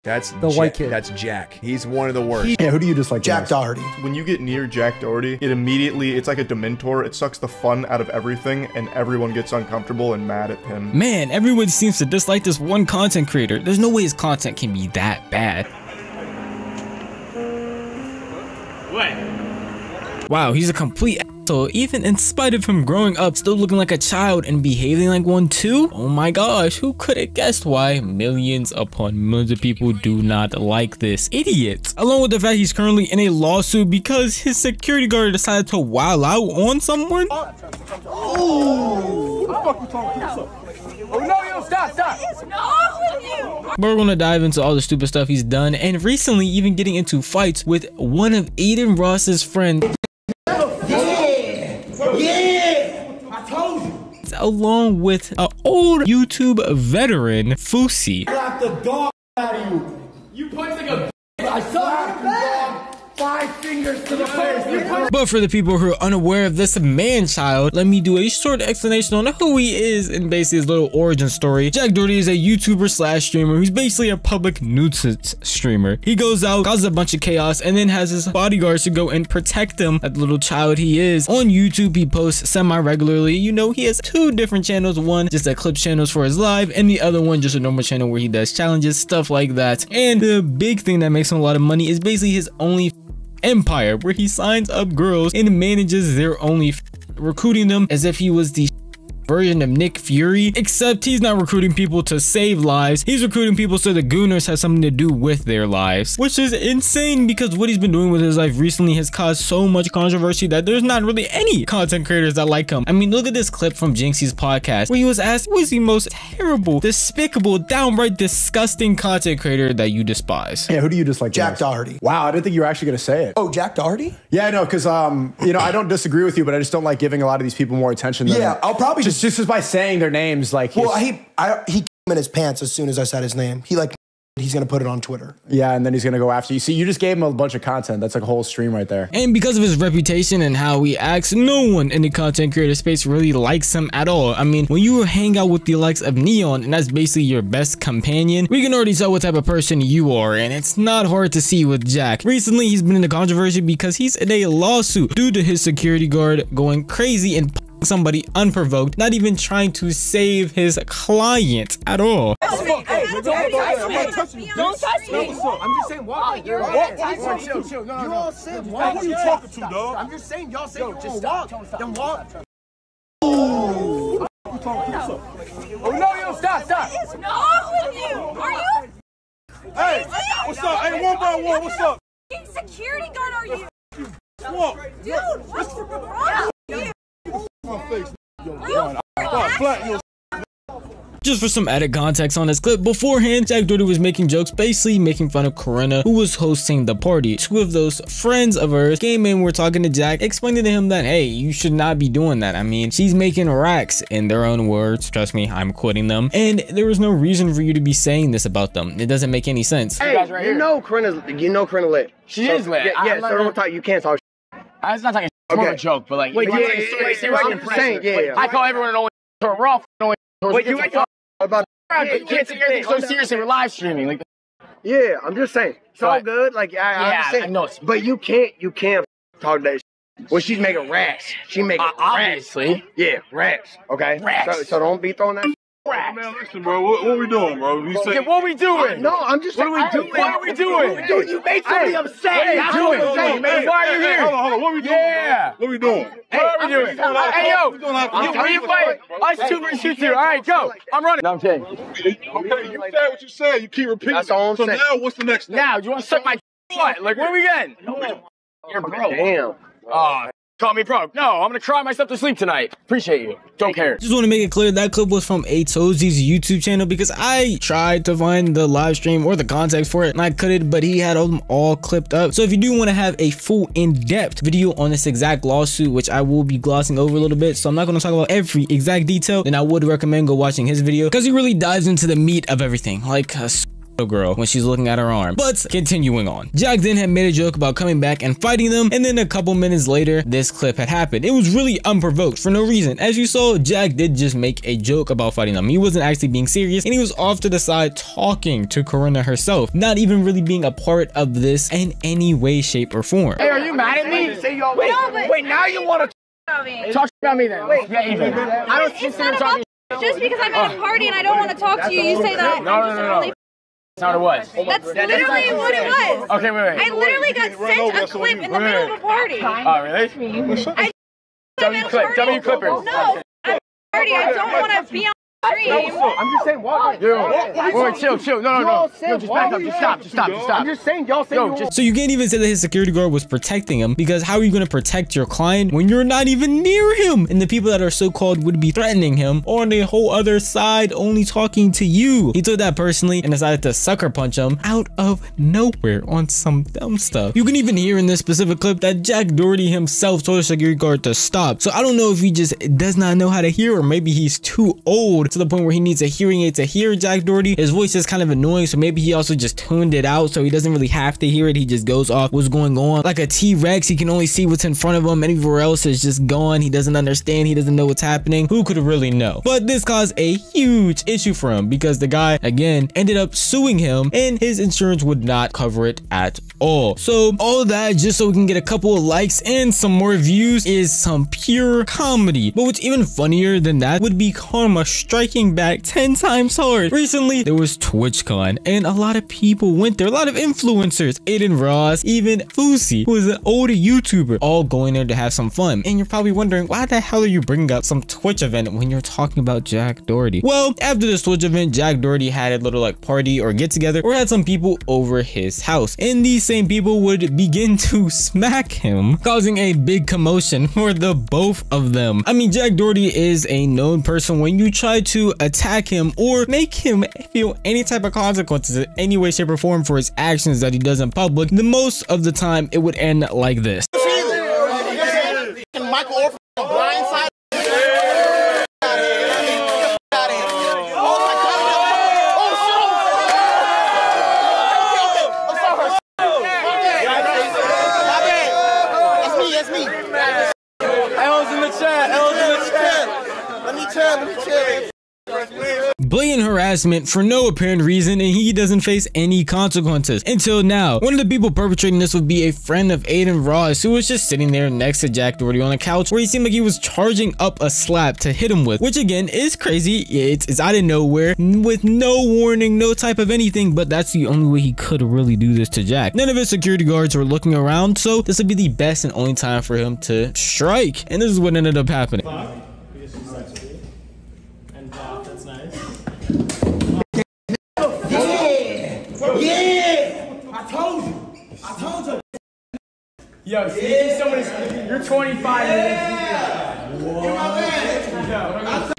That's the white kid. That's Jack. He's one of the worst. Yeah, who do you dislike? Jack Doherty. When you get near Jack Doherty, it's like a Dementor. It sucks the fun out of everything, and everyone gets uncomfortable and mad at him. Man, everyone seems to dislike this one content creator. There's no way his content can be that bad. What? Wow, he's a complete asshole, even in spite of him growing up, still looking like a child and behaving like one too? Oh my gosh, who could have guessed why millions upon millions of people do not like this idiot? Along with the fact he's currently in a lawsuit because his security guard decided to wild out on someone? Oh, who the fuck you talking to? Oh no, yo, stop. What is wrong with you? We're gonna dive into all the stupid stuff he's done, and recently even getting into fights with one of Aiden Ross's friends. Yeah, I told you. Along with an old YouTube veteran, Fusi. Slap the dog out of you. You punch like a I saw you, dog. 5 fingers to the face. But for the people who are unaware of this man-child, let me do a short explanation on who he is and basically his little origin story. Jack Doherty is a YouTuber slash streamer who's basically a public nuisance streamer. He goes out, causes a bunch of chaos, and then has his bodyguards to go and protect him, like the little child he is. On YouTube, he posts semi-regularly. You know, he has 2 different channels. One just a clip channels for his live, and the other one just a normal channel where he does challenges, stuff like that. And the big thing that makes him a lot of money is basically his only empire, where he signs up girls and manages their only recruiting them as if he was the version of Nick Fury, except he's not recruiting people to save lives. He's recruiting people so the gooners have something to do with their lives, which is insane because what he's been doing with his life recently has caused so much controversy that there's not really any content creators that like him. I mean, look at this clip from Jinxie's podcast where he was asked, who is the most terrible, despicable, downright disgusting content creator that you despise? Yeah, who do you dislike? Jack Doherty. Wow, I didn't think you were actually gonna say it. Oh, Jack Doherty? Yeah, I know, because you know, I don't disagree with you, but I just don't like giving a lot of these people more attention than I'll probably just by saying their names, like. Well, he came in his pants as soon as I said his name. He's gonna put it on Twitter. Yeah, and then he's gonna go after you. See, you just gave him a bunch of content. That's like a whole stream right there. And because of his reputation and how he acts, no one in the content creator space really likes him at all. I mean, when you hang out with the likes of Neon, and that's basically your best companion, we can already tell what type of person you are, and it's not hard to see with Jack. Recently, he's been in the controversy because he's in a lawsuit due to his security guard going crazy and somebody unprovoked, not even trying to save his client at all. Don't touch me. I'm just saying, walk. Chill. You all said walk. Who are you talking to, dog? I'm just saying, y'all said just walk. Then walk. Oh no, yo, stop. What is wrong with you? Are you? Hey, what's up? Hey, 1 by 1, what's up? Security guard, are you? What? Dude, what's wrong with you? Just for some added context on this clip, beforehand, Jack Doherty was making jokes, basically making fun of Corinna, who was hosting the party. 2 of those friends of hers came in, were talking to Jack, explaining to him that, hey, you should not be doing that. I mean, she's making racks, in their own words. Trust me, I'm quoting them. And there was no reason for you to be saying this about them. It doesn't make any sense. Hey, you know Corinna lit. She is lit. Yeah, so don't talk, you can't talk. It's not talking more of a joke, but like, wait, I call everyone an only we're all only. Wait, you ain't talking about. You can't take everything so seriously. We're live streaming. Like, yeah, I'm just saying. It's all good. Like, I know. But you can't talk that. Well, she's making racks. She making obviously. Racks. Yeah, racks. Okay. Racks. So don't be throwing that. Man, listen, bro. What we doing, bro? Okay, what we doing? No, I'm just saying. What are we doing? Dude, you made somebody upset. That's what I'm saying, man. Why are you here? Hold on. What we doing? Yeah. What we doing? What are we doing? Hey, yo. You fight. Us 2 versus you 2. All right, go. I'm running. No, I'm kidding. Okay, you said what you said. You keep repeating. That's all I'm saying. So now, what's the next step? Now, you want to suck my what? Like, where are we getting? You're broke. Damn. Call me broke. No, I'm gonna cry myself to sleep tonight. Appreciate you. Don't care. Just want to make it clear that clip was from Tozy's YouTube channel because I tried to find the live stream or the context for it and I couldn't, but he had them all clipped up. So if you do want to have a full in-depth video on this exact lawsuit, which I will be glossing over a little bit, so I'm not going to talk about every exact detail, then I would recommend go watching his video because he really dives into the meat of everything, like girl when she's looking at her arm. But continuing on, Jack then had made a joke about coming back and fighting them, and then a couple minutes later this clip had happened. It was really unprovoked for no reason. As you saw, Jack did just make a joke about fighting them. He wasn't actually being serious, and he was off to the side talking to Corinna herself, not even really being a part of this in any way, shape, or form. Hey, are you mad at me? Wait, now you want to talk about me then? Wait, yeah, even. I don't consider talking. Just because I'm at a party and I don't want to talk to you, you say that. No. That's not what it was. That's literally what it was. Okay, wait. I literally got sent a clip in the middle of a party. Oh, really? W Clippers. No, I'm at a party. I don't want to be on stream. I'm just saying, what? Wait, chill. No. Just back up. Just stop. I'm just saying, y'all say So you can't even say that his security guard was protecting him, because how are you going to protect your client when you're not even near him? And the people that are so-called would be threatening him or on the whole other side only talking to you. He took that personally and decided to sucker punch him out of nowhere on some dumb stuff. You can even hear in this specific clip that Jack Doherty himself told the security guard to stop. So I don't know if he just does not know how to hear, or maybe he's too old to the point where he needs a hearing aid to hear Jack Doherty. His voice is kind of annoying, so maybe he also just tuned it out so he doesn't really have to hear it. He just goes off what's going on. Like a T-Rex, he can only see what's in front of him. Everywhere else is just gone. He doesn't understand. He doesn't know what's happening. Who could really know? But this caused a huge issue for him, because the guy, again, ended up suing him and his insurance would not cover it at all. So all of that just so we can get a couple of likes and some more views is some pure comedy. But what's even funnier than that would be karma striking back 10 times hard. Recently there was TwitchCon and a lot of people went there, a lot of influencers, Aiden Ross, even Fousey, who is an older YouTuber, all going there to have some fun. And you're probably wondering, why the hell are you bringing up some Twitch event when you're talking about Jack Doherty? Well, after this Twitch event, Jack Doherty had a little like party or get together, or had some people over his house, and these same people would begin to smack him, causing a big commotion for the both of them. I mean, Jack Doherty is a known person. When you try to attack him or make him feel any type of consequences in any way, shape, or form for his actions that he does in public, the most of the time it would end like this. Blatant harassment for no apparent reason, and he doesn't face any consequences until now. One of the people perpetrating this would be a friend of Aiden Ross, who was just sitting there next to Jack Doherty on a couch, where he seemed like he was charging up a slap to hit him with, which again is crazy. It's out of nowhere with no warning, no type of anything, but that's the only way he could really do this to Jack. None of his security guards were looking around, so this would be the best and only time for him to strike, and this is what ended up happening. I told you. Yo, see, you're 25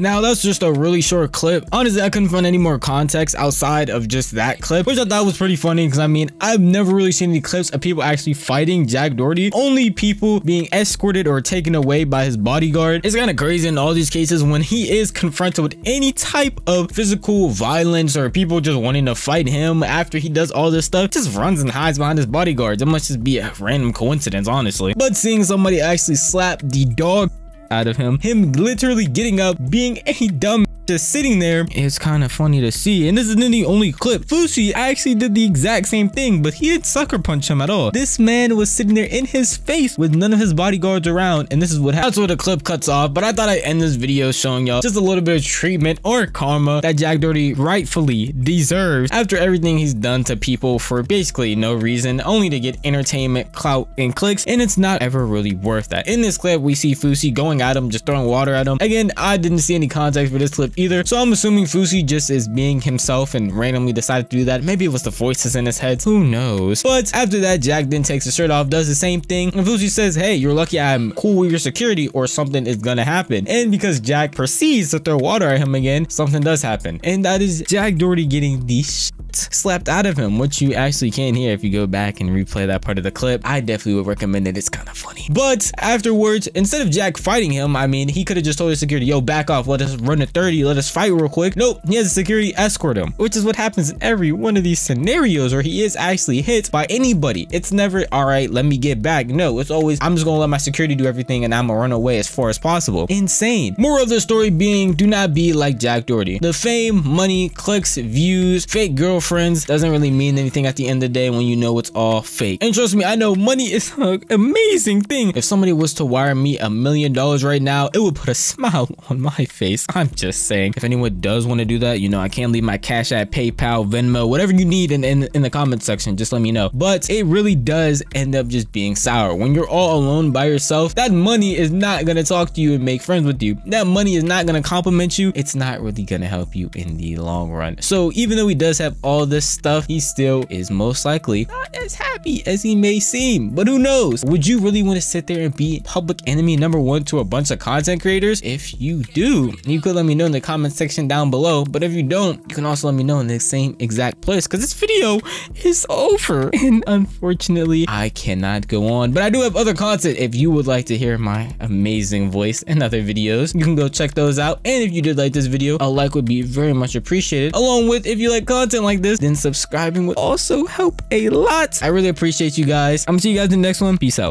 Now that's just a really short clip. Honestly, I couldn't find any more context outside of just that clip, which I thought was pretty funny, because I mean, I've never really seen any clips of people actually fighting Jack Doherty, only people being escorted or taken away by his bodyguard. It's kind of crazy in all these cases when he is confronted with any type of physical violence or people just wanting to fight him after he does all this stuff, just runs and hides behind his bodyguards. It must just be a random coincidence, honestly. But seeing somebody actually slap the dog out of him literally getting up, being a dumb just sitting there, is kind of funny to see. And this isn't the only clip. Fousey actually did the exact same thing, but he didn't sucker punch him at all. This man was sitting there in his face with none of his bodyguards around, and this is what happened. That's where the clip cuts off, but I thought I'd end this video showing y'all just a little bit of treatment or karma that Jack Doherty rightfully deserves after everything he's done to people for basically no reason, only to get entertainment, clout, and clicks, and it's not ever really worth that. In this clip, we see Fousey going at him, just throwing water at him. Again, I didn't see any context for this clip either, so I'm assuming Fousey just is being himself and randomly decided to do that. Maybe it was the voices in his head, who knows. But after that, Jack then takes his shirt off, does the same thing, and Fousey says, hey, you're lucky I'm cool with your security or something is gonna happen. And because Jack proceeds to throw water at him again, something does happen, and that is Jack Doherty getting the shit slapped out of him, which you actually can hear if you go back and replay that part of the clip. I definitely would recommend it. It's kind of funny. But afterwards, instead of Jack fighting him, I mean, he could have just told his security, yo, back off, let us run to 30, let us fight real quick. Nope, he has a security escort him, which is what happens in every one of these scenarios where he is actually hit by anybody. It's never, all right, let me get back. No, it's always, I'm just gonna let my security do everything and I'm gonna run away as far as possible. Insane. Moral of the story being, do not be like Jack Doherty. The fame, money, clicks, views, fake girlfriends doesn't really mean anything at the end of the day when you know it's all fake. And trust me, I know money is an amazing thing. If somebody was to wire me $1 million right now, it would put a smile on my face. I'm just saying. If anyone does want to do that, you know, I can leave my Cash App, PayPal, Venmo, whatever you need in the comment section, just let me know. But it really does end up just being sour. When you're all alone by yourself, that money is not going to talk to you and make friends with you. That money is not going to compliment you. It's not really going to help you in the long run. So even though he does have all this stuff, he still is most likely not as happy as he may seem. But who knows? Would you really want to sit there and be public enemy #1 to a bunch of content creators? If you do, you could let me know in the comment section down below. But if you don't, you can also let me know in the same exact place, because this video is over and unfortunately I cannot go on. But I do have other content. If you would like to hear my amazing voice in other videos, you can go check those out. And if you did like this video, a like would be very much appreciated. Along with, if you like content like this, then subscribing would also help a lot. I really appreciate you guys. I'm gonna see you guys in the next one. Peace out.